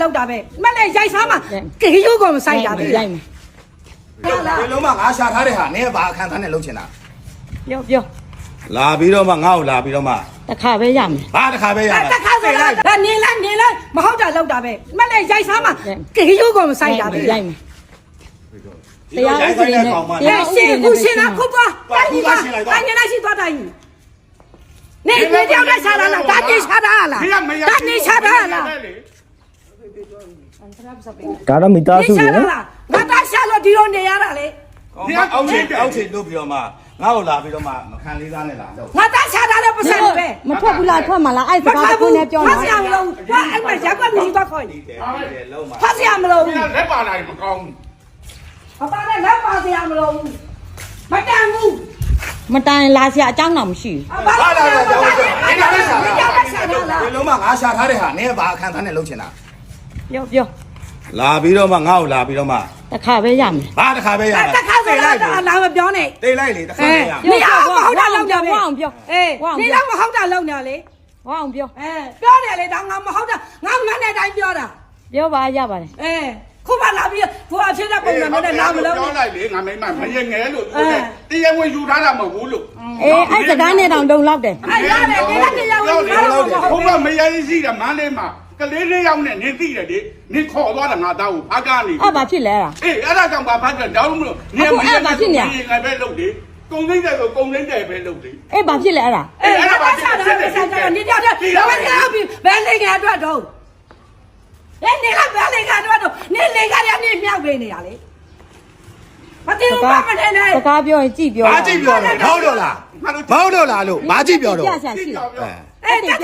လောက်တာပဲမလဲရိုက်စားမှာကေရိုးကောင်မဆိုင်တာပဲရိုက်မယ်ဒီလုံးမှာငါရှာထားတဲ့ဟာနင်းဘာအခန်းသားနဲ့လှုပ်ချင်တာပြောလာပြီးတော့မှငါ့ကိုလာပြီးတော့မှတခါပဲရမယ်ဘာတခါပဲရမယ်တခါဆိုတော့နင်းလိုက်မဟုတ်တာလောက်တာပဲမလဲရိုက်စားမှာကေရိုးကောင်မဆိုင်တာပဲရိုက်မယ်တရားဥပဒေနဲ့ရှင်နာခုပါတိုင်းပါတိုင်းနေရှိသွားတိုင်းနေကြောက်တဲ့ရှာတာလားဒါနေရှာတာလားဒါနေရှာတာလားဒါတော့မိသားစုလေနော်ငါသားရှာလို့ဒီလိုနေရတာလေဒီအောက်ချေလုပ်ပြီးတော့မှငါ့ကိုလာပြီးတော့မှမခံလေးသားနဲ့လာတော့ငါသားရှာတာလည်းပတ်စံပဲမထွက်ဘူးလားထွက်မှာလားအဲ့စကားကိုနဲ့ပြောနေတာဖတ်ရမလို့ဘာအဲ့မှာရက်ကွက်မြည်သွားခေါ်နေဖတ်ရမလို့လက်ပါလာမကောင်းဘူးဘာလဲလက်ပါစရာမလို့မတန်ဘူးမတိုင်လာစရာအကြောင်းတော့မရှိဘူးဘာလာလဲကြောက်နေတယ်ရှာတာဒီလုံးမှာငါရှာထားတဲ့ဟာနင်းဘာအခန်းသားနဲ့လှုပ်ချင်တာပြောလာပြီးတော့မှငါ့ကိုလာပြီးတော့မှတခါပဲရမယ်ဘာတခါပဲရမယ်တခါဆိုတော့လာမပြောနဲ့တိတ်လိုက်လေတခါပဲရမယ်နေအောင်မဟုတ်တာလောက်ကြပဲဝအောင်ပြောနေတော့မဟုတ်တာလောက်နေလေဝအောင်ပြောပြောတယ်လေတော့ငါမဟုတ်တာငါမှန်းတဲ့အတိုင်းပြောတာပြောပါရပါတယ်ခုမှလာပြီးဘိုးအဖြစ်တဲ့ပုံစံနဲ့လာမလို့ပြောလိုက်လေငါမိမမရင်ငယ်လို့တရားဝင်ယူထားတာမဟုတ်ဘူးလို့အဲ့စကားနဲ့တောင်တုံလောက်တယ်ရတယ်ဒီကတရားဝင်ယူထားတာဘုံကမရရင်ရှိတာမန်းလေးမှာကလေးလေးယောက်နဲ့နင်းသိတယ်လေနင်းခေါ်သွားတာငါသားကိုဖားကားနေအဲ့ဘာဖြစ်လဲအဲ့ဒါကြောင့်ဘာဖားကတောင်းမလို့နင်းမရရင်ငါပဲလုပ်လေကုံသိတဲ့ကိုကုံသိတဲ့ပဲလုပ်လေအဲ့ဘာဖြစ်လဲအဲ့ဒါဘာဆက်တာနေကြောက်တယ်ဘာလဲပြီးဘယ်နေကြအတွက်တော့နေလာဘယ်လေကတော့နေလေကရနေမြောက်ပေးနေရလေမသိဘူးဘာမနေနဲ့စကားပြောရင်ကြည့်ပြောဘာကြည့်ပြောလဲမဟုတ်တော့လားမဟုတ်တော့လားလို့ဘာကြည့်ပြောတော့ပြဆရာရှိတ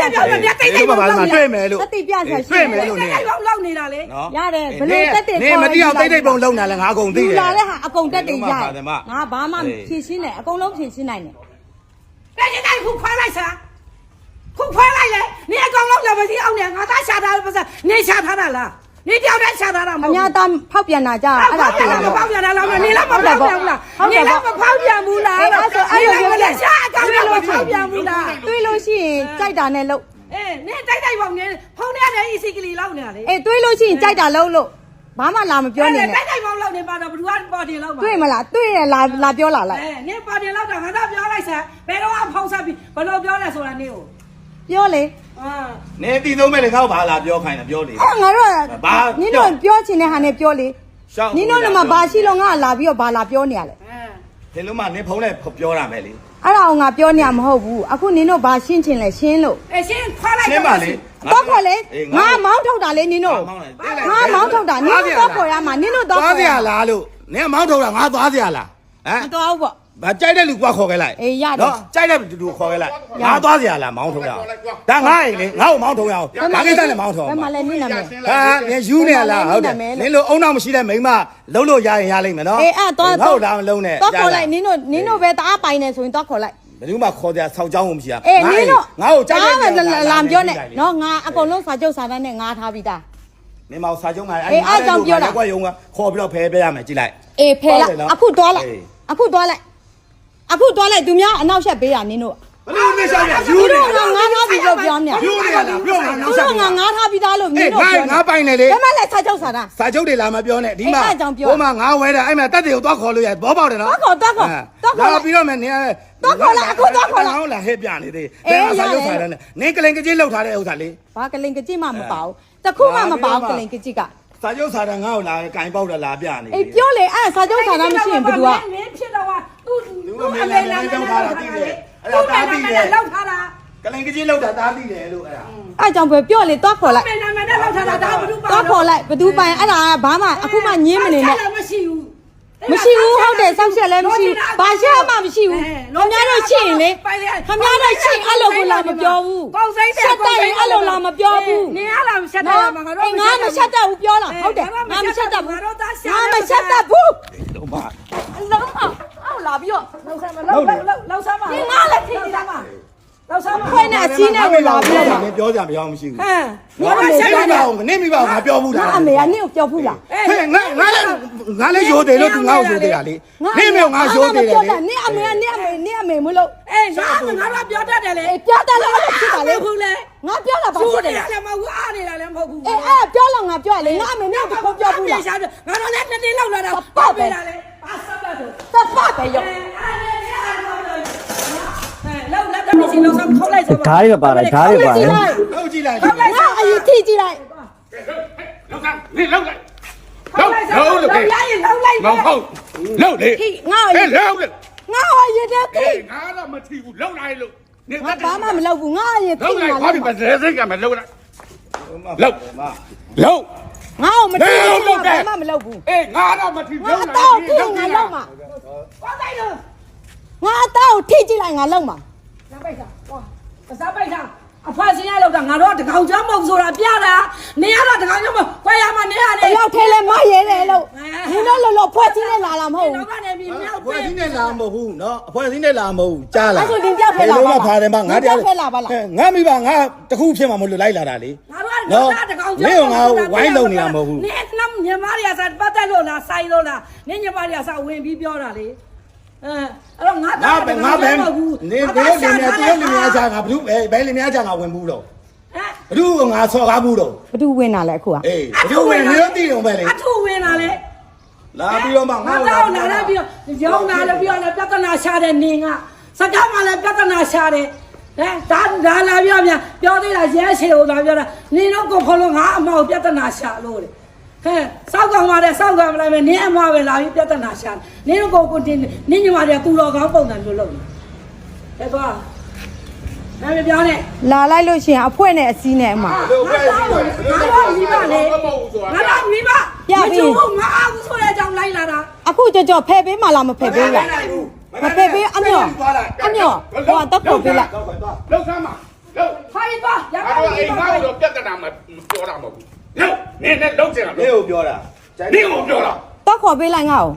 က်ပြောပြတိတ်တိတ်ဘာမှတွေ့မယ်လို့တက်တိပြဆရာရှိတွေ့မယ်လို့နေတိတ်ပေါင်းလောက်နေတာလေရတယ်ဘလို့တက်တိနေမတိအောင်တိတ်တိတ်ပုံလုံနေလဲငါအကုန်သိတယ်လာတဲ့ဟာအကုန်တက်တိတ်ရငါဘာမှဖြည့်ရှင်းတယ်အကုန်လုံးဖြည့်ရှင်းနိုင်တယ်တဲ့တိုင်းခုခွာလိုက်စားခုခွဲလိုက်လေနေအကောင်လုံးလည်းမရှိအောင်နဲ့ငါသားရှာထားလို့ပါစနေရှာထားတာလားနေတယောက်တည်းရှာထားတာမဟုတ်ဘူးအများသားဖောက်ပြန်တာကြာအဲ့ဒါပြန်တော့ဖောက်ပြန်တာလားနေလည်းမဖောက်ပြန်ဘူးလားနေလည်းမဖောက်ပြန်ဘူးလားအဲ့ဒါအဲ့လိုပြောရှာအကောင်လည်းမဖောက်ပြန်ဘူးလားတွေးလို့ရှိရင်ကြိုက်တာနဲ့လို့နေတိုက်ပေါင်းနေဖုန်းထဲကနေအစီကလေးလောက်နေတာလေတွေးလို့ရှိရင်ကြိုက်တာလို့ဘာမှလာမပြောနေနဲ့တိုက်ပေါင်းလောက်နေပါတော့ဘယ်သူကပေါ်တင်လောက်ပါတွေးမလားတွေးရလာပြောလာလိုက်နေပေါ်တင်လောက်တာငါတော့ပြောလိုက်စမ်းဘယ်တော့မှဖောက်ဆက်ပြီးဘယ်လိုပြောလဲဆိုတာနေကိုပြောလေနေတီးသုံးမဲ့လေငါ့ဘာလာပြောခိုင်းတာပြောလေငါတို့နင်းတို့ပြောချင်တဲ့ဟာနဲ့ပြောလေနင်းတို့ကမှဘာရှိလို့ငါလာပြီးတော့ဘာလာပြောနေရလဲဒီလိုမှနင်းဖုံးနဲ့ပြောတာပဲလေအဲ့ဒါအောင်ငါပြောနေရမဟုတ်ဘူးအခုနင်းတို့ဘာရှင်းချင်လဲရှင်းလို့ရှင်းခွာလိုက်ရှင်းပါလေတော့ခေါ်လေငါမောင်းထုတ်တာလေနင်းတို့ငါမောင်းထုတ်တာနင်းတို့တော့ခေါ်ရမှာနင်းတို့တော့သွားစရာလားလို့နင်းမောင်းထုတ်တာငါသွားစရာလားဟမ်မသွားဘူးပေါ့ဘာကြိုက်တဲ့လူကခေါ်ခဲ့လိုက်အေးရတယ်နော်ကြိုက်တဲ့လူခေါ်ခဲ့လိုက်ငါသွားစရာလားမောင်းထုံးရအောင်ဒါငါ့အိမ်လေငါ့ကိုမောင်းထုံးရအောင်ဘာကိစ္စနဲ့မောင်းထုံးဘယ်မှာလဲနင်းနာမည်ဟာနင်ယူနေလားဟုတ်တယ်နင်လိုအုံနောက်မရှိတဲ့မိန်းမလုံးလို့ရရင်ရလိမ့်မယ်နော်အေးအဲ့တော့ဟုတ်လားမလုံးနဲ့တော့ခေါ်လိုက်နင်းတို့ပဲတအားပိုင်နေဆိုရင်တော့ခေါ်လိုက်ဘယ်သူမှခေါ်ကြဆောက်ကြောင်းမရှိရအေးနင်းတို့ငါ့ကိုကြိုက်တဲ့လာပြောနေနော်ငါအကုန်လုံးစာချုပ်စာတမ်းနဲ့ငါထားပြီးသားနင်မောင်စာချုပ်ငါအဲ့ကြောင့်ပြောတာကွက်ရုံကခေါ်ပြီးတော့ဖယ်ပေးရမယ်ကြည့်လိုက်အေးဖယ်လိုက်အခုသွားလိုက်သူများအနောက်ဆက်ပေးရနင်းတို့ဘယ်လိုနေရှာရယူနေငါထားပြီးတော့ပြောနေယူနေလားပြောနေနောက်ဆက်ငါထားပြီးသားလို့နင်းတို့ငါပိုင်နေလေဘယ်မှလဲစာချုပ်စာတာစာချုပ်တွေလာမပြောနဲ့ဒီမှာဟိုမှာငါဝဲတာအဲ့မှာတက်တွေကိုသွားခေါ်လို့ရဘောပေါက်တယ်နော်သွားခေါ်လာပြီးတော့မယ်နင်သွားခေါ်လိုက်အခုသွားခေါ်လိုက်ဟုတ်လားဟဲ့ပြနေသေးတယ်စာချုပ်စာတယ်နင်ကလင်ကကြီးလောက်ထားတဲ့ဥစ္စာလေဘာကလင်ကကြီးမှမပါဘူးတခုမှမပါဘူးကလင်ကကြီးကစာချုပ်စာတမ်းငါ့ကိုလာကင်ပေါက်တာလာပြနေအေးပြောလေအဲ့စာချုပ်စာတမ်းမရှိရင်ဘယ်သူကမင်းဖြစ်တော့သူအမေလာကြောက်ထားတာသိတယ်အဲ့ဒါတားသိတယ်လောက်ထားတာကလင်ကကြီးလောက်တာတားသိတယ်လို့အဲ့ဒါအဲ့ကြောင့်ပဲပြောလေတော့ခေါ်လိုက်အမေနာမနဲ့လောက်ထားတာဒါဘယ်သူပါတော့ခေါ်လိုက်ဘယ်သူပိုင်အဲ့ဒါဘာမှအခုမှညင်းမနေနဲ့မရှိဘူးဟုတ်တယ်စောက်ချက်လည်းမရှိဘူးဘာရှက်မှမရှိဘူးခင်ဗျားတို့ရှိရင်လေခင်ဗျားတို့ရှိအဲ့လိုကိုလာမပြောဘူးဆက်တယ်အဲ့လိုလာမပြောဘူးနင်အားလာမဆက်တယ်မှာငါတို့ငါမဆက်တတ်ဘူးပြောလားဟုတ်တယ်ငါမဆက်တတ်ဘူးငါမဆက်တတ်ဘူးလုံးမအော်လာပြီးတော့လောက်ဆမ်းမလောက်ဆမ်းမငါလည်းထိနေတာပါ တော့စားမ ခွဲနဲ့အစည်းနဲ့ကိုလာပြီးတော့ မပြောကြမရအောင်မရှိဘူး ဟမ် ငါမဆက်ပါဘူးနေမိပါငါပြောဘူးလား ငါအမေကနင့်ကိုပြောဘူးလား ဟဲ့ငါလည်းရိုးတယ်လို့သူငါ့ကိုရိုးတယ်တာလေနေမေငါရိုးတယ်လေ နင့်အမေကနင့်အမေမလို့ အေးငါပြောတတ်တယ်လေ ပြောတယ်လို့ဖြစ်တာလေ ဘူးလေ ငါပြောတာဘာ သူ ဖြစ် တ တယ် ယ်လည်းမဟုတ်ဘူးအားနေတာလည်းမဟုတ်ဘူး အေးပြောလို့ငါပြောလေငါအမေနဲ့ကိုပြောဘူးလား ငါတော့လည်းတစ်နေ့လောက်လာတော့ပတ်ပေးတာလေပါဆက်ပါတော့ သဖပဲရော လောက်လက်တော့မရှိလို့ဆက်ခေါက်လိုက်စမ်း ဓာတ်ရပါတယ်ဓာတ်ရပါတယ် ဟုတ်ကြည့်လိုက် ငါအရင်ထိကြည့်လိုက် လောက်စားနေလောက်လိုက် ခေါက်လိုက်စမ်းလောက်ရရင်လောက်လိုက် မဟုတ်လောက်လေ ငါအရင် လောက်လေ ငါအရင်တည်း အေးငါတော့မထီဘူးလောက်လိုက်လို့နေ ငါဘာမှမလုပ်ဘူးငါအရင်ထိ လောက်လိုက် ငါ ဘာဒီမစဲစိတ်ကမလောက်လိုက်လောက်လောက် ငါ့ကိုမထိဘူးဘာမှမလုပ်ဘူး အေးငါတော့မထီ ငါအတော့ထိငါလုပ်မှာ ခေါက်လိုက်တော့ ငါအတော့ထိကြည့်လိုက်ငါလုပ်မှာ စားပိုက်တာဟောစားပိုက်တာအဖွားစင်းရလောက်တာငါတော့တကောင်ချမ်းမဟုတ်ဆိုတာပြတာနေရတော့တကောင်ချမ်းမခွဲရမှာနေရ တ လေ ယောက်ထဲလဲမရဲတယ်လို့ဒီလိုလောဖွဲ့ချင်းနဲ့လာလာမဟုတ် နော ဘူး က်ကနေပြီးမြောက် အဖွဲ့ ပေး အစည်းနဲ့လာမဟုတ်ဘူးเนาะအဖွဲ့အစည်းနဲ့လာမဟုတ်ဘူးကြားလား အဲ့ဆိုတင်ပြောက်ဖဲလာပါ ဖာတယ်မငါတရား ဖဲလာပါလား ငါမိဘငါတခုဖြစ်မှာမလို့လိုက်လာတာလေ ငါတို့ကတကောင်ချမ်းနင်းနှမညီမတွေကစားပတ်သက်လို့လားဆိုင်လို့လားနင်းညီမတွေကစားဝင်ပြီးပြောတာလေအဲ့တော့ငါ ငါပဲနေနေလင်းများချာငါဘူးဘယ်လင်းများချာငါဝင်ဘူးတော့ဘယ်ငါဆော်ကားဘူးတော့ ဘသူဝင်လာလဲအခုက အေးဘယ်ဝင်နေတည်အောင်ပဲလေ အထူဝင်လာလေ လာပြီးတော့မှ ငါတော့လာလာပြီးတော့ရောင်းလာလည်းပြီးတော့လည်းပြဿနာရှာတဲ့နေငါစကားမှလည်းပြဿနာရှာတယ်ဒါလာပြောသေးတာရဲရှေကိုလာပြောတာနင်တို့ကိုခေါ်လို့ငါအမောက်ပြဿနာရှာလို့တဲ့ဟဲ့စောက်ကောင်ပါတယ်စောက်ကောင်မလိုက်ပဲနင်းအမပဲလာပြီးပြဿနာရှာနင်းတို့ကိုတင်နင်းညီမတွေကသူတော်ကောင်းပုံစံမျိုးလုပ်နေတယ်တော့ဒါမပြောနဲ့ လာလိုက်လို့ရှိရင်အဖွဲနဲ့အစည်းနဲ့အမ ငါတော့မိပါလေငါတော့မိပါငါအားဆိုတဲ့အကြောင်းလိုက်လာတာ အခုကြောဖဲပေးမှလားမဖဲပေးလားမဖဲပေးအမြော့ဟိုတော့ပို့ပေးလိုက် လောက်ဆမ်းမလောက် ဖိုင်ပါရ ငါ ပါ တော့ ပြီ အိမ်ငါ့ကိုပြဿနာမပြောတာမဟုတ်ဘူးလောက်နေနဲ့လောက်ချင်တာ နေကိုပြောတာ နေကိုပြောတာ တော့ခေါ်ပေးလိုက်ငါ့ကို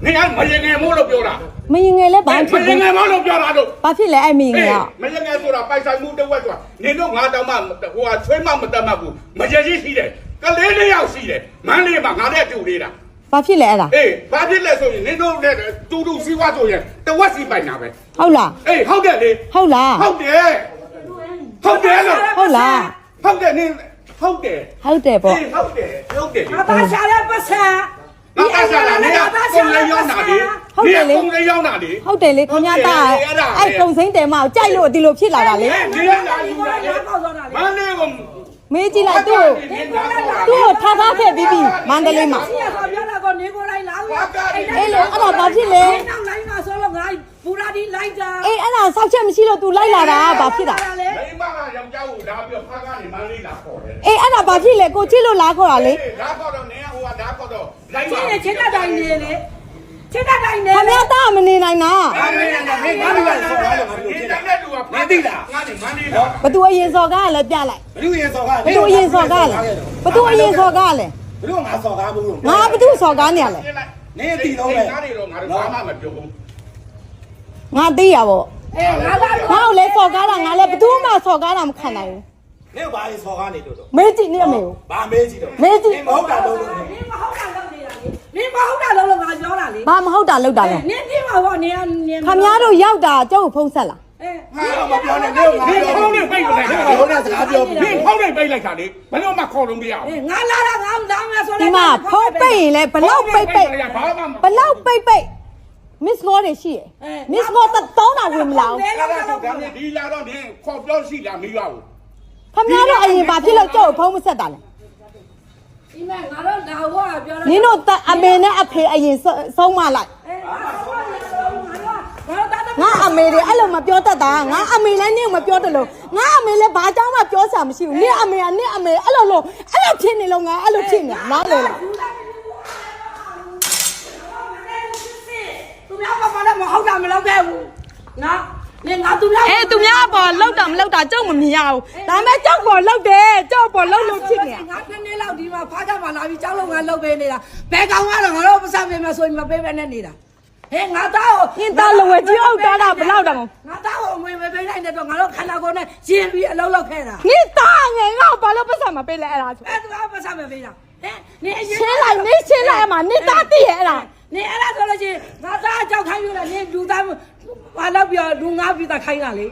နေကမရင်ငယ်မို့လို့ပြောတာ မရင်ငယ်လဲဘာ မ ဖြစ် ရင်ငယ်မို့လို့ပြောတာတို့ ဘာဖြစ်လဲအဲ့မရင်ငယ်က မရင်ငယ်ဆိုတာပိုက်ဆိုင်မှုတစ်ဝက်ဆိုတာနေတော့ငါတောင်မှဟိုဟာဆွေးမမတတ်မှဘူးမရရှိရှိတယ်ကလေးလေးယောက်ရှိတယ်မန်းလေးမှာငါနဲ့တူနေတာ ဘာဖြစ်လဲအဲ့ဒါ အေးဘာဖြစ်လဲဆိုရင်နင်တို့နဲ့တူတူစီးပွားဆိုရင်တဝက်စီပိုင်တာပဲ ဟုတ်လား အေးဟုတ်တယ်လေ ဟုတ်လား ဟုတ်တယ်ဟုတ်တယ်လို့ ဟုတ်လား ဟုတ်တယ်နင်ဟုတ်တယ် ဟုတ်တယ်ပေါ့ အေးဟုတ်တယ်ဟုတ်တယ် ငါသားရှာတဲ့ပတ်စံ ငါသားရှာတာနေကကုန်းလေးရောက်တာလေနေကကုန်းလေးရောက်တာလေ ဟုတ်တယ်လေခင်ဗျားတာအဲ့ကုံစိမ့်တယ်မအောင်ကြိုက်လို့ဒီလိုဖြစ်လာတာလေ နေရလာယူတာလေမန်းလေးကို မေးကြည့်လိုက်သူ့ကိုထားခဲ့ပြီးပြီမန္တလေးမှာ စီရဆိုပြောတာကနေကိုလိုက်လာဦး အေးလေအဲ့ဒါဘာဖြစ်လဲ နောက်လိုက်မှာဆိုလို့ငါဘူရာဒီလိုက်တာ အေးအဲ့ဒါဆောက်ချက်မရှိတော့ तू လိုက်လာတာဘာဖြစ်တာ မိမကယောက်ျားကိုလာပြီးဖားကနေမန်းလေးလာခေါ်တယ် အေးအဲ့ဒါဘာဖြစ်လဲကိုချစ်လို့လားခေါ်တာလေ လာခေါ်တော့နေဟိုကလာခေါ်တော့လိုက်ပါ ချင်းချင်းတိုင်းနေလေချင်းတိုင်းနေ ခမရတာမနေနိုင်တာ ငါလည်းငါလည်းဆော်ကားလို့ငါပြော ဒီ ချင် တ တာ န်းတဲ့လူကငါသိလားငါနေမန်းလေးလာ ဘသူအရင်စော်ကားလည်းပြလိုက် ဘယ်သူရင်ဆော်ကား ဘသူအရင်စော်ကားလဲဘသူအရင်စော်ကားလဲ ဘယ်သူငါဆော်ကားဘူးလို့ ငါဘသူစော်ကားနေရလဲ နေအတီတော့ပဲ ငါတွေတော့ငါတို့ဘာမှမပြောဘူး ငါသိရပေါ့ အေးငါလာ ငါ့ကိုလည်းစော်ကားတာငါလည်းဘသူမှစော်ကားတာမခံနိုင်ဘူး နေဘာရင်ဆော်ကားနေတော့ မေးကြည့်နေအမေကို ဘာမေးကြည့်တော့ မေးကြည့် မဟုတ်တာတော့ နင်းမဟုတ်တာလုပ်နေတာလေနင်းမဟုတ်တာလုပ်လို့ငါပြောတာလေ ဘာမဟုတ်တာလောက်တာလဲ နင်းမှာပေါ့နင်း ခမရတို့ရောက်တာကျုပ်ကိုဖုံးဆက်လား အေး ငါမပြောနဲ့နေငါ ဒီ ပြော ခေါင်းနဲ့ပိတ်လိုက်တာ ဟိုနဲ့စကားပြောပြီး ဒီခေါင်းနဲ့ပိတ်လိုက်တာလေဘယ်တော့မှခေါ်လို့မရဘူး ငါလာတာငါလာမယ်ဆို ဒီမှာဖုံးပိတ်ရင်လည်းဘလောက်ပိတ်ပိတ် ဘာမှမ ဘလောက်ပိတ်ပိတ် miss call တွေရှိရယ် miss call တော့တောင်းတာဝင်မလာဘူး ဒီလာတော့ဒီခေါ်ပြောရှိလာမရဘူး ခမရတို့အရင်ဘာဖြစ်လို့ကျုပ်ကိုဖုံးမဆက်တာလဲ ဒီမဲ့ငါတို့ဒါဟောပြောတာ နင်တို့အမေနဲ့အဖေအရင်ဆုံးမလိုက် ငါအမေတွေအဲ့လိုမပြောတတ်တာငါအမေလည်းနင့်မပြောတလို့ငါအမေလည်းဘာကြောင့်မှပြောစရာမရှိဘူးနင့်အမေကနင့်အမေအဲ့လိုဖြစ်နေလို့ငါအဲ့လိုဖြစ်နေနားလေလား သူများဘာမှလည်းမဟုတ်တာမလုပ်ခဲ့ဘူးနော်နင်ငါသူများ အေးသူများပေါ်လောက်တာမလောက်တာကျုပ်မမြင်ရဘူးဒါပေမဲ့ကျုပ်ပေါ်လောက်တယ်ကျုပ်ပေါ်လောက်လို့ဖြစ်နေ ငါတစ်နေ့လောက်ဒီမှာဖားကြမှာလာပြီးကြောက်လို့ငါလုပ်ပေးနေတာဘယ်ကောင်ကတော့ငါတို့ပတ်စံပေးမယ်ဆိုရင်မပေးဘဲနဲ့နေတာဟ ဟဲ့ငါသားကို ညင်သားလဝဲကြီးအောက်တာဘလောက်တောင် ငါသားကိုအမွေမပေးနိုင်တဲ့တော့ငါတို့ခန္ဓာကိုယ်နဲ့ရှင်ပြီးအလုံးလောက်ခဲ့တာ ညင်သားငယ်ငါဘာလို့ပတ်စံမပေးလဲအဲ့ဒါဆို အဲ့ဒါပတ်စံမပေးတာဟဲ့နေအရင် ရှင်းလိုက်နေရှင်းလိုက်အမနေသားသိရဲ့အဲ့ဒါ နေအဲ့ဒါဆိုလို့ရှိရင်ငါသားအကြောက်ခိုင်းလို့လည်းနေလူသားဘာလို့ပြောလူငါပြီးသားခိုင်းတာလေ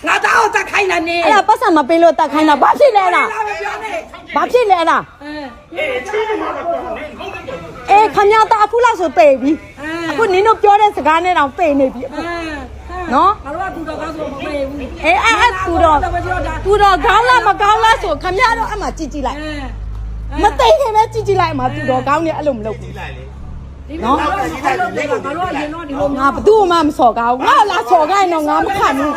ငါသားကိုတတ်ခိုင်းတာနေ အဲ့ဒါပတ်စံမပေးလို့တတ်ခိုင်းတာဘာဖြစ်လဲအဲ့ဒါ ပြောနေ ဘာဖြစ်လဲအဲ့ဒါ အေးချင်းမှာတော့နေဟုတ်တယ် အေးခမရတာအခုလောက်ဆိုပေပြီအခုနင်တို့ပြောတဲ့စကားနဲ့တောင်ပေနေပြီအခုနော် ငါတို့ကသူတော်ကောင်းဆိုမပေးဘူး အေးအဲ့သူတော်ကောင်းလားမကောင်းလားဆိုခမရတော့အမှကြည့်ကြည့်လိုက်မသိခင်ပဲကြည့်ကြည့်လိုက်အမှသူတော်ကောင်းနေအဲ့လိုမလုပ်ဘူး လိုက်လေ ဒီမှာငါတို့အရင်တော့ဒီလို ငါဘသူ့မှမစော်ကားဘူးငါလာစော်ကားရင်တော့ငါမခံဘူး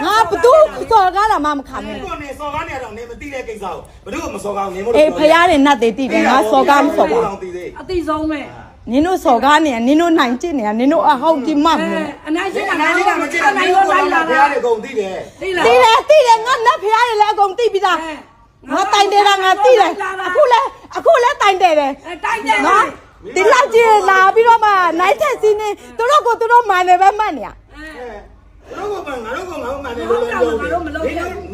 ငါဘသူ့စော်ကားတာမှမခံဘူး ကိုနေစော်ကားနေတော့နေမသိတဲ့ကိစ္စကိုဘယ်သူမှမစော်ကားနေမို့ အေးဖရားတွေနတ်တွေတည်တယ်ငါစော်ကားမစော်ကား အတိဆုံးပဲ နင်တို့စော်ကားနေနင်တို့နိုင်ကျင့်နေနင်တို့အဟောက်ကြီးမှတ်နေ အနိုင်ရှိတာ နားလေးကမကြည့်ဘူး နိုင် ဘု လို့လိုက်လာတာ ရားတွေကုန်သိတယ် သိလား တည်တယ်ငါနတ်ဖရားတွေလည်းအကုန်သိပြီးသားငါတိုင်တယ်ငါသိတယ်အခုလဲတိုင်တယ်တယ် တိုက်တယ် နော်ဒီလောက်ကြီးလာပြီးတော့မှနိုင်ချက်စီးနေသူတို့ကိုသူတို့မှန်တယ်ပဲမှတ်နေရ တို့ကငါတို့ကမှန်တယ်လို့ပြော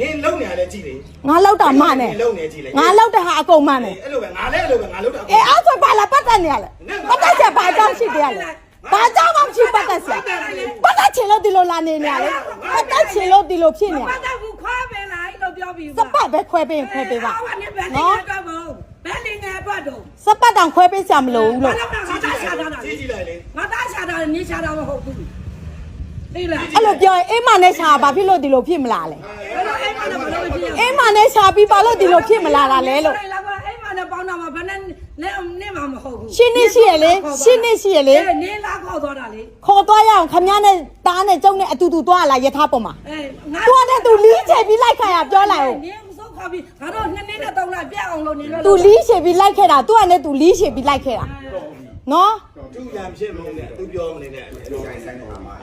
နေလုံနေရတယ်ကြည့်လေ ငါလောက်တာမှန်တယ် လုံနေကြည့်လေ ငါလောက်တာဟာအကုန်မှန်တယ် အဲ့လိုပဲငါလည်းအဲ့လိုပဲငါလုံတာ အေးအဲ့ဆိုဘာလာပတ်တက်နေရလဲပတ်တက်ချက်ဘာကြောင့်ရှိတယ်လဲဘာကြောင့်မှမရှိပတ်တက်ဆက်ပတ်တက်ချင်လို့ဒီလိုလာနေနေရလဲပတ်တက်ချင်လို့ဒီလိုဖြစ်နေရ ပတ်သက်ဘူးခွာပင်လိုက်လို့ပြောပြီး စပတ်ပဲခွဲပေးခွဲပေးပါ နော်ဘယ်နေငယ်အတွက်တော့ စပတ်တောင်ခွဲပေးစရာမလိုဘူးလို့ ငါသားရှာတာ ကြည့်ကြည့်လိုက်လေ ငါသားရှာတာနေရှာတာမဟုတ်ဘူးသိလား အဲ့လိုပြောရင်အိမ်မနဲ့ရှာဘာဖြစ်လို့ဒီလိုဖြစ်မလားလဲ အဲ့တော့အဲ့မှာလည်းမလုပ်ဖြစ်ရ အိမ်မနဲ့ရှာပြီးဘာလို့ဒီလိုဖြစ်မလာတာလဲလို့ အဲ့မှာလည်းပေါင်းတာမှာဘယ်နဲ့နဲ့မှမဟုတ်ဘူး ရှင်းနေရှိရလေရှင်းနေရှိရလေ နေလာခေါ်သွားတာလေ ခေါ်သွားရအောင်ခမည်းနဲ့တားနဲ့ကျုံနဲ့အတူတူသွားလာယထာပေါ်မှာ ငါ သူကလည်းသူလီးချေပြီးလိုက်ခါရပြောလိုက်အောင် နေမစိုးခေါ်ပြီးငါတို့နှစ်နဲ့3လပြတ်အောင်လုပ်နေလို့ သူလီးချေပြီးလိုက်ခဲ့တာသူကလည်းသူလီးချေပြီးလိုက်ခဲ့တာနော် သူရံဖြစ်မနေနဲ့သူပြောမနေနဲ့အဲ့လိုဆိုင်ဆိုင်တော့မှာ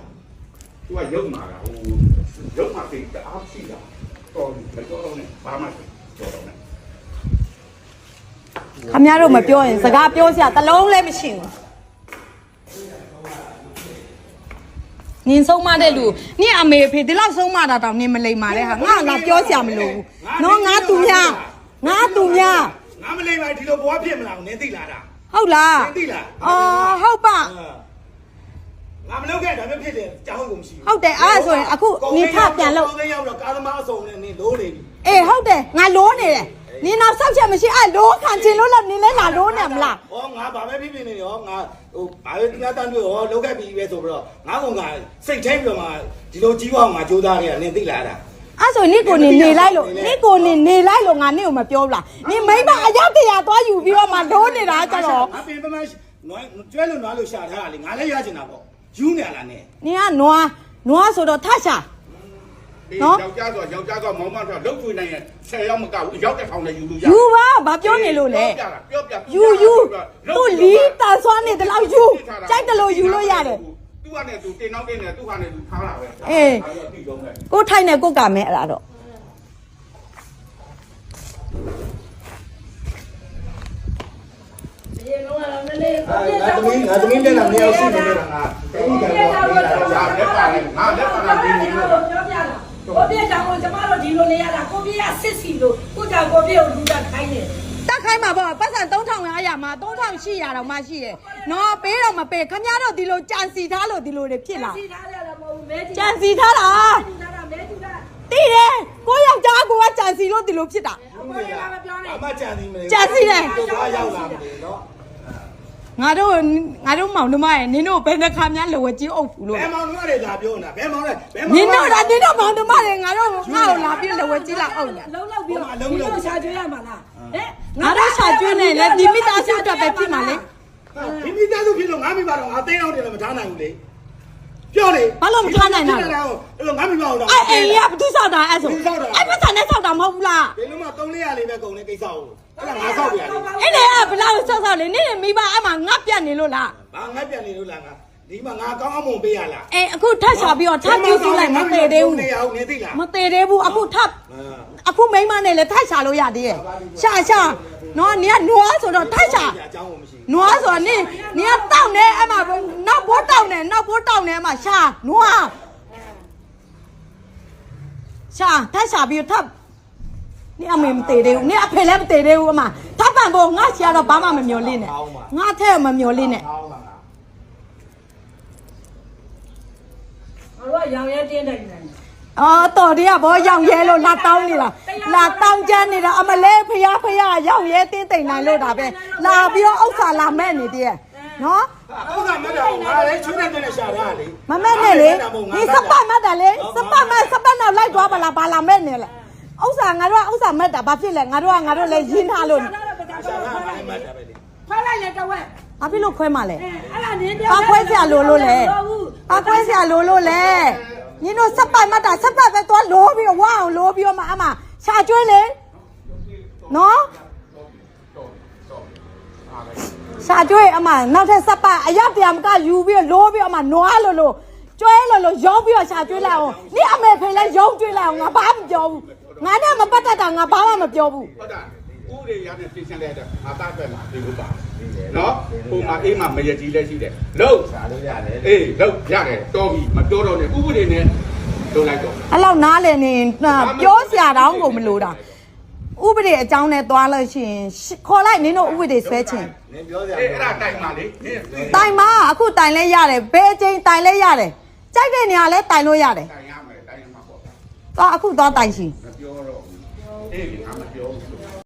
သူကရုပ်မှာဟိုရုပ်မှာသိတအားရှိတာတော်တယ်တော်တော့နဲ့ဘာမှတော်တော့နဲ့ ခမည်းတော်မပြောရင်စကားပြောစရာတလုံးလည်းမရှိဘူးနင်ဆုံးမတဲ့လူနင်အမေဖေဒီလောက်ဆုံးမတာတောင်နင်မလိမ္မာတဲ့ဟာငါငါပြောစရာမလိုဘူးနော်ငါသူများ ငါမလိမ့်ပါဒီလိုဘွားဖြစ်မလားနင်းသိလားတာ ဟုတ်လား သိလား အော်ဟုတ်ပါ ငါမလုပ်ခဲ့ဒါမျိုးဖြစ်တယ်ကြောင်းကုန်မရှိ ဟုတ်တယ်အဲ့ဒါဆိုရင်အခုနင်ထပြန်လို့ 3ရောက်တော့ကာသမားအစုံနဲ့နင်းလို့နေပြီ အေးဟုတ်တယ်ငါလိုးနေတယ်နင်တော့စောက်ချက်မရှိအဲ့လိုးခံချင်လို့လည်းနင်လည်းလာလိုးနေမလား ဟောငါဘာပဲဖြစ်ဖြစ်နေရောငါဟိုဘာပဲတရားတန်းတွေ့ဟောလောက်ခဲ့ပြီပဲဆိုပြီးတော့ငါကငါစိတ်ထိန်ပြီးတော့ငါဒီလိုကြီးပွားငါကြိုးစားနေတာနင်းသိလားတာ အဲ့ဆိုနင်ကိုနေလိုက်လို့နင်ကိုနေလိုက်လို့ငါနင့်ကိုမပြောဘူးလားနင်မိမအရောက်တရာသွားယူပြီးတော့မှလိုးနေတာကြတော့ ငါပင်ပမနွားကျွဲလို့နွားလို့ရှာထားတာလေငါလည်းရချင်တာပေါ့ယူနေရလားနဲ့ နင်ကနွားဆိုတော့ထရှာ ယောက်ျားဆိုယောက်ျားကမောင်မဆိုလုံးချွေနိုင်ရင်10ရောက်မကဘူးရောက်တဲ့ထောင်နဲ့ယူလို့ရ ယူပါဘာပြောနေလို့လဲ ပြောပြ ယူသူ့လီးတန်ဆွမ်းနေတယ်လို့ယူကြိုက်တယ်လို့ယူလို့ရတယ် သူကနဲ့သူတင်နောက်တင်နေသူကနဲ့သူထားတာပဲ ကိုထိုင်နေကိုကမယ်အဲ့ဒါတော့ ရေလုံးလာမလေး ငါသမီးလက်လာနေအောင်ရှိနေနေတာငါအဲ့ဒီကတော့ လက်ပါနဲ့ငါလက်ပါနဲ့ဒီလို ပြောပြတာကိုပြည့်ကြောင်ကိုကျမတို့ဒီလိုနေရတာကိုပြည့်ရစစ်စီလို့ကိုကြောင်ကိုပြည့်ကိုလူတာခိုင်းတယ် တက်ခိုင်းမှာပေါ့ပတ်စံ3000ရမှာ3800တော့မှရှိတယ်နော်ပေးတော့မပေးခမရတော့ဒီလိုကြံစီထားလို့ဒီလိုတွေဖြစ်လာ စီထားရတာမဟုတ်ဘူးမဲကြီး ကြံစီထားတာ စီထားတာမဲကြီးက တိတယ်ကိုယောက်ျားကိုကကြံစီလို့ဒီလိုဖြစ်တာ ကိုရလာမပြောနဲ့ အမကြံနေမလဲ ကြံစီတယ် တော့ရောက်လာမလို့နော် ငါတို့မောင်နှမရဲ့နင်တို့ဘယ်နှခါများလဝကြီးအုပ်ဘူးလို့ ဘယ်မောင်တို့တွေလာပြောနေတာဘယ်မောင်လဲဘယ် နင်တို့မောင်နှမတွေငါတို့ငါ့ကိုလာပြီးလဝကြီးလာအုပ်နေ လုံးလောက်ပြီးတော့ရှာကျွေးရမှာလားဟဲ့ ငါတို့ရှာကျွေးနေလေဒီမိသားစုအတွက်ပဲဖြစ်မှာလေ ဒီမိသားစုဖြစ်လို့ငါမိဘတော့ငါသိန်းအောင်တယ်လည်းမထားနိုင်ဘူးလေပြောလေ ဘာလို့မထားနိုင်တာ အဲ့လိုငါမိဘတော့ အဲ့အိမ်ကဘသူဆောက်တာအဲ့ဆိုအဲ့ပတ်စံနဲ့ဆောက်တာမဟုတ်ဘူးလား ဘယ်လိုမှ300လေးပဲကုန်တဲ့ကိစ္စကိုအဲ့ဒါငါဆောက်ပြရတယ် အဲ့လေကဘလောက်ဆောက်လေနင်မိဘအမှငတ်ပြတ်နေလို့လား ဘာငါပြန်နေလို့လားငါ ဒီမှာငါကောင်းအောင်မပေးရလား အေးအခုထပ်ရှာပြီးတော့ထပ်ပြုတ်ကြည့်လိုက်မသေးသေးဘူး နေအောင်နေသိလား မသေးသေးဘူးအခုထပ်အခုမိမနဲ့လည်းထပ်ရှာလို့ရသေးရဲ့ရှာနော်နင်ကနွားဆိုတော့ထပ်ရှာ အကြောင်းကိုမရှိ နွားဆိုတော့နင်ကတောက်နေအမနောက်ဘိုးတောက်နေအမရှာနွားရှာထပ်ရှာပြီးတော့ထပ်နင်အမေမသေးသေးဘူးနင်အဖေလည်းမသေးသေးဘူးအမထပ်ပန်ဖို့ငါရှာတော့ဘာမှမမျောလင်းနဲ့ငါထဲမမျောလင်းနဲ့ ကောင်းပါလား 我养也真的呢。 အော်တော်တွေကဘောရောင်ရဲလို့လာတောင်းနေတာလာတောင်းကြနေတာအမလဲဖျားရောင်ရဲတင်းတိမ်နိုင်လို့ဒါပဲလာပြီးတော့ဥစ္စာလာမဲ့နေတည်းနော် အခုကမတော်ငါလည်းချွေးနေတဲ့ရှာတာလေ မမက်နဲ့လေဒီစပတ်မတ်တာလေစပတ်နောက်လိုက်သွားပါလားဘာလာမဲ့နေလဲဥစ္စာငါတို့ကဥစ္စာမက်တာဘာဖြစ်လဲငါတို့လည်းရင်းထားလို့ ရှာတာဘာမှမတတ်ပဲလေ 快来了，各位。 ဘာဖြစ်လို့ခွဲမှလဲ 哎，俺年 ဘာခွဲစရာလိုလို့လဲဘာခွဲစရာလိုလို့လဲညီတို့စပတ်မတ်တာစပတ်ပဲသွားလိုးပြီးဝါအောင်လိုးပြီးတော့မှအမရှာကျွေးလေနော်ရှာကျွေးအမနောက်ထပ်စပတ်အရက်ပြန်ကယူပြီးလိုးပြီးအမနွားလို့ကျွဲလို့ရုံးပြီးတော့ရှာကျွေးလိုက်အောင်နေအမေဖေလဲရုံးကျွေးလိုက်အောင်ငါဘာမှမပြောဘူးငါနဲ့မပတ်သက်တာငါဘာမှမပြောဘူး ဟုတ်တာဥရေရတဲ့ပြင်ဆင်လိုက်တဲ့အာသားပဲမှာဒီလိုပါနော်ပုံမှာအေးမှာမရကြီးလည်းရှိတယ်လို့ ရှာလို့ရတယ် အေးလို့ရတယ်တော်ပြီမပြောတော့နဲ့ဥပဒေနဲ့လုပ်လိုက်တော့ အဲ့လောက်နားလည်နေပြောစရာတောင်းကိုမလိုတာဥပဒေအကြောင်းနဲ့သွားလို့ရှိရင်ခေါ်လိုက်နင်တို့ဥပဒေဆွဲချင် နင်ပြောစရာ အေးအဲ့ဒါတိုင်ပါလေနင်း တိုင်မအခုတိုင်လဲရတယ်ဘယ်အချိန်တိုင်လဲရတယ်ကြိုက်တဲ့နေရာလဲတိုင်လို့ရတယ် တိုင်ရမယ်တိုင်ရမှာပေါ့ သွားအခုသွားတိုင်ရှင် မပြောတော့ဘူးအေးငါမပြော